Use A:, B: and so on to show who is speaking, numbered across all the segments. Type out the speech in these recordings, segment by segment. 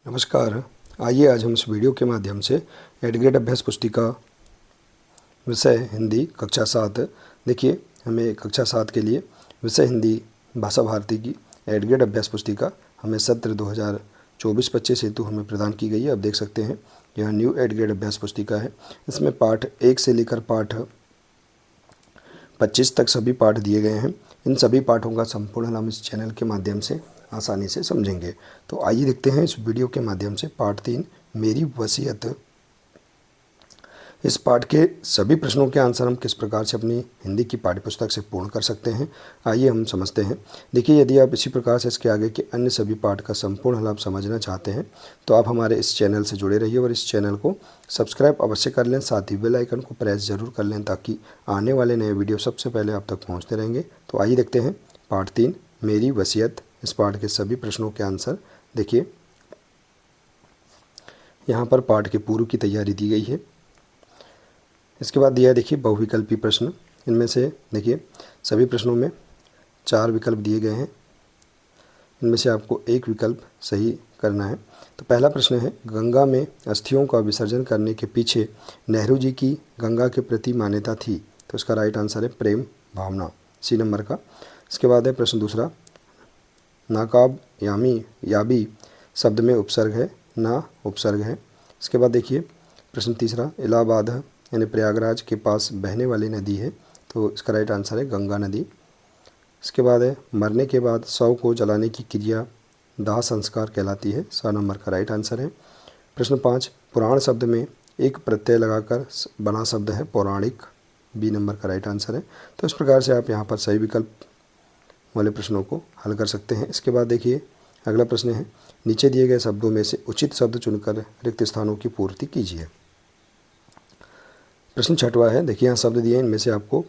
A: नमस्कार। आइए आज हम इस वीडियो के माध्यम से एड ग्रेड अभ्यास पुस्तिका विषय हिंदी कक्षा 7 देखिए हमें कक्षा 7 के लिए विषय हिंदी भाषा भारती की एड ग्रेड अभ्यास पुस्तिका हमें सत्र 2024-25 हेतु हमें प्रदान की गई है। अब देख सकते हैं यह न्यू एड ग्रेड अभ्यास पुस्तिका है। इसमें पाठ 1 से लेकर पाठ 25 तक सभी पाठ दिए गए हैं। इन सभी पाठों का संपूर्ण हम इस चैनल के माध्यम से आसानी से समझेंगे। तो आइए देखते हैं इस वीडियो के माध्यम से पाठ 3 मेरी वसीयत। इस पाठ के सभी प्रश्नों के आंसर हम किस प्रकार से अपनी हिंदी की पाठ्यपुस्तक से पूर्ण कर सकते हैं, आइए हम समझते हैं। देखिए, यदि आप इसी प्रकार से इसके आगे के अन्य सभी पाठ का संपूर्ण हल आप समझना चाहते हैं तो आप हमारे इस चैनल से जुड़े रहिए और इस चैनल को सब्सक्राइब अवश्य कर लें। साथ ही बेल आइकन को प्रेस जरूर कर लें ताकि आने वाले नए वीडियो सबसे पहले आप तक पहुँचते रहेंगे। तो आइए देखते हैं पाठ 3 मेरी वसीयत। इस पाठ के सभी प्रश्नों के आंसर देखिए, यहाँ पर पाठ के पूर्व की तैयारी दी गई है। इसके बाद दिया है देखिए बहुविकल्पी प्रश्न। इनमें से देखिए सभी प्रश्नों में 4 विकल्प दिए गए हैं। इनमें से आपको एक विकल्प सही करना है। तो पहला प्रश्न है, गंगा में अस्थियों का विसर्जन करने के पीछे नेहरू जी की गंगा के प्रति मान्यता थी। तो इसका राइट आंसर है प्रेम भावना, सी नंबर का। इसके बाद है प्रश्न दूसरा, नाकाब याबी शब्द में उपसर्ग है, ना उपसर्ग है। इसके बाद देखिए प्रश्न तीसरा, इलाहाबाद यानी प्रयागराज के पास बहने वाली नदी है। तो इसका राइट आंसर है गंगा नदी। इसके बाद है, मरने के बाद शव को जलाने की क्रिया दाह संस्कार कहलाती है, 100 नंबर का राइट आंसर है। प्रश्न 5, पुराण शब्द में एक प्रत्यय लगाकर बना शब्द है पौराणिक, बी नंबर का राइट आंसर है। तो इस प्रकार से आप यहाँ पर सही विकल्प वाले प्रश्नों को हल कर सकते हैं। इसके बाद देखिए अगला प्रश्न है, नीचे दिए गए शब्दों में से उचित शब्द चुनकर रिक्त स्थानों की पूर्ति कीजिए। प्रश्न 6वां है, देखिए यहाँ शब्द दिए, इनमें से आपको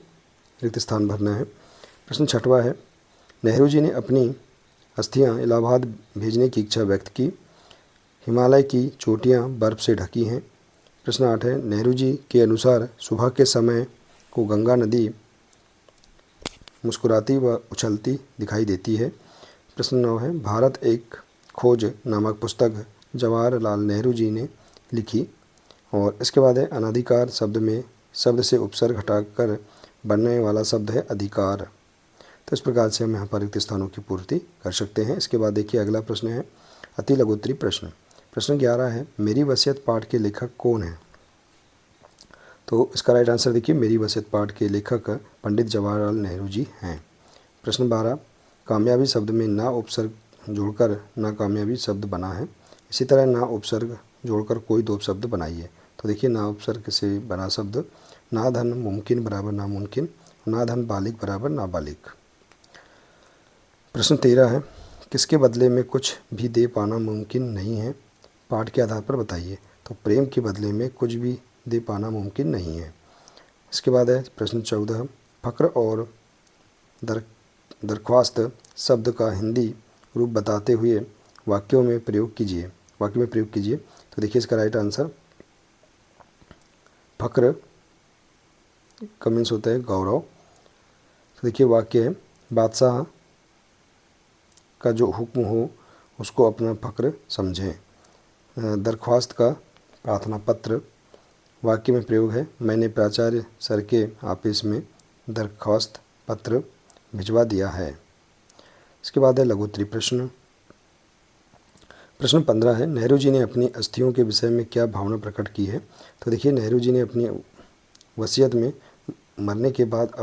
A: रिक्त स्थान भरना है। प्रश्न 6वां है, नेहरू जी ने अपनी अस्थियां इलाहाबाद भेजने की इच्छा व्यक्त की। हिमालय की चोटियां बर्फ़ से ढकी हैं। प्रश्न 8 है, नेहरू जी के अनुसार सुबह के समय को गंगा नदी मुस्कुराती व उछलती दिखाई देती है। प्रश्न 9 है, भारत एक खोज नामक पुस्तक जवाहरलाल नेहरू जी ने लिखी। और इसके बाद है, अनाधिकार शब्द में शब्द से उपसर्ग हटाकर बनने वाला शब्द है अधिकार। तो इस प्रकार से हम यहाँ पर रिक्त स्थानों की पूर्ति कर सकते हैं। इसके बाद देखिए अगला प्रश्न है अति लघुत्तरी प्रश्न। प्रश्न 11 है, मेरी वसीयत पाठ के लेखक कौन है। तो इसका राइट आंसर देखिए, मेरी वसीयत पाठ के लेखक पंडित जवाहरलाल नेहरू जी हैं। प्रश्न 12, कामयाबी शब्द में ना उपसर्ग जोड़कर नाकामयाबी शब्द बना है। इसी तरह ना उपसर्ग जोड़कर कोई दो शब्द बनाइए। तो देखिए ना उपसर्ग से बना शब्द, ना धन मुमकिन बराबर नामुमकिन, ना धन बालिग बराबर नाबालिग। प्रश्न 13 है, किसके बदले में कुछ भी दे पाना मुमकिन नहीं है, पाठ के आधार पर बताइए। तो प्रेम के बदले में कुछ भी दे पाना मुमकिन नहीं है। इसके बाद है प्रश्न 14, फ़क्र और दरख्वास्त शब्द का हिंदी रूप बताते हुए वाक्य में प्रयोग कीजिए। तो देखिए इसका राइट आंसर, फ़क्र का मीन्स होता है गौरव। तो देखिए वाक्य है, बादशाह का जो हुक्म हो उसको अपना फ़क्र समझें। दरख्वास्त का प्रार्थना पत्र। वाक्य में प्रयोग है, मैंने प्राचार्य सर के ऑफिस में दरख्वास्त पत्र भिजवा दिया है। इसके बाद है लघुत्तरी प्रश्न। प्रश्न 15 है, नेहरू जी ने अपनी अस्थियों के विषय में क्या भावना प्रकट की है। तो देखिए नेहरू जी ने अपनी वसीयत में मरने के बाद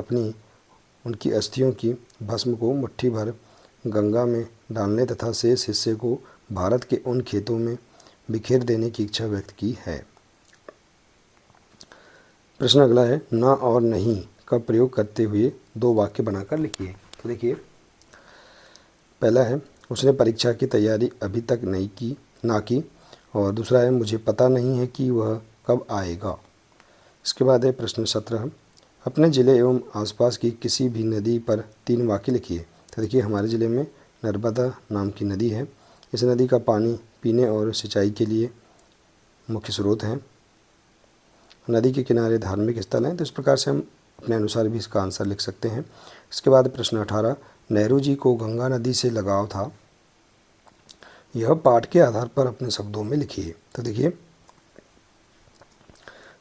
A: उनकी अस्थियों की भस्म को मुट्ठी भर गंगा में डालने तथा शेष हिस्से को भारत के उन खेतों में बिखेर देने की इच्छा व्यक्त की है। प्रश्न अगला है, ना और नहीं का प्रयोग करते हुए दो वाक्य बनाकर लिखिए। तो देखिए पहला है, उसने परीक्षा की तैयारी अभी तक ना की। और दूसरा है, मुझे पता नहीं है कि वह कब आएगा। इसके बाद है प्रश्न 17, अपने ज़िले एवं आसपास की किसी भी नदी पर 3 वाक्य लिखिए। तो देखिए हमारे ज़िले में नर्मदा नाम की नदी है। इस नदी का पानी पीने और सिंचाई के लिए मुख्य स्रोत हैं। नदी के किनारे धार्मिक स्थल हैं। तो इस प्रकार से हम अपने अनुसार भी इसका आंसर लिख सकते हैं। इसके बाद प्रश्न 18, नेहरू जी को गंगा नदी से लगाव था। यह पाठ के आधार पर अपने शब्दों में लिखिए। तो देखिए,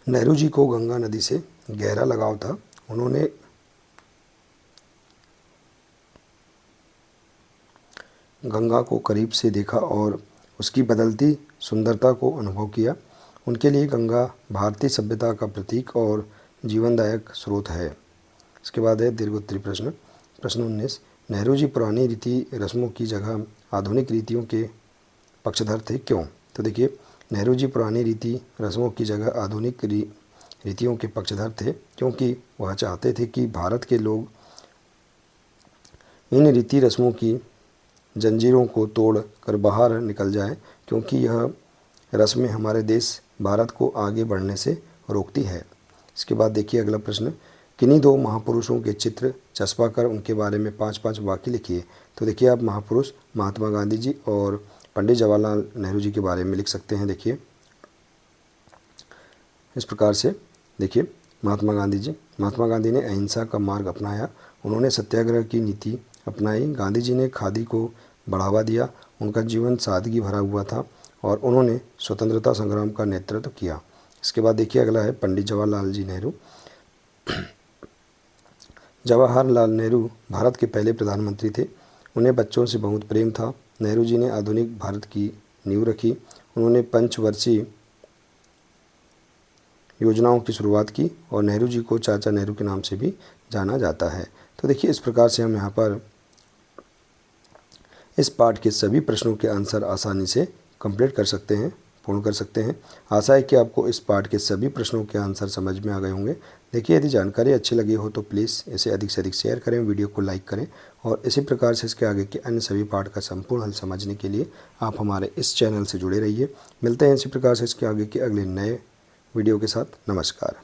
A: नेहरू जी को गंगा नदी से गहरा लगाव था। उन्होंने गंगा को करीब से देखा और उसकी बदलती सुंदरता को अनुभव किया। उनके लिए गंगा भारतीय सभ्यता का प्रतीक और जीवनदायक स्रोत है। इसके बाद है दीर्घोत्तरी प्रश्न। प्रश्न 19, नेहरू जी पुरानी रीति रस्मों की जगह आधुनिक रीतियों के पक्षधर थे, क्यों? तो देखिए, नेहरू जी पुरानी रीति रस्मों की जगह आधुनिक रीतियों के पक्षधर थे क्योंकि वह चाहते थे कि भारत के लोग इन रीति रस्मों की जंजीरों को तोड़ कर बाहर निकल जाए, क्योंकि यह रस्में हमारे देश भारत को आगे बढ़ने से रोकती है। इसके बाद देखिए अगला प्रश्न, किन्हीं दो महापुरुषों के चित्र चस्पा कर उनके बारे में 5-5 वाक्य लिखिए। तो देखिए, आप महापुरुष महात्मा गांधी जी और पंडित जवाहरलाल नेहरू जी के बारे में लिख सकते हैं। देखिए इस प्रकार से, देखिए महात्मा गांधी ने अहिंसा का मार्ग अपनाया। उन्होंने सत्याग्रह की नीति अपनाई। गांधी जी ने खादी को बढ़ावा दिया। उनका जीवन सादगी भरा हुआ था और उन्होंने स्वतंत्रता संग्राम का नेतृत्व किया। इसके बाद देखिए अगला है पंडित जवाहरलाल जी नेहरू। जवाहरलाल नेहरू भारत के पहले प्रधानमंत्री थे। उन्हें बच्चों से बहुत प्रेम था। नेहरू जी ने आधुनिक भारत की नींव रखी। उन्होंने पंचवर्षीय योजनाओं की शुरुआत की और नेहरू जी को चाचा नेहरू के नाम से भी जाना जाता है। तो देखिए, इस प्रकार से हम यहाँ पर इस पाठ के सभी प्रश्नों के आंसर आसानी से कंप्लीट कर सकते हैं, पूर्ण कर सकते हैं। आशा है कि आपको इस पाठ के सभी प्रश्नों के आंसर समझ में आ गए होंगे। देखिए, यदि जानकारी अच्छी लगी हो तो प्लीज़ इसे अधिक से अधिक शेयर करें, वीडियो को लाइक करें और इसी प्रकार से इसके आगे के अन्य सभी पाठ का संपूर्ण हल समझने के लिए आप हमारे इस चैनल से जुड़े रहिए। मिलते हैं इसी प्रकार से इसके आगे के अगले नए वीडियो के साथ। नमस्कार।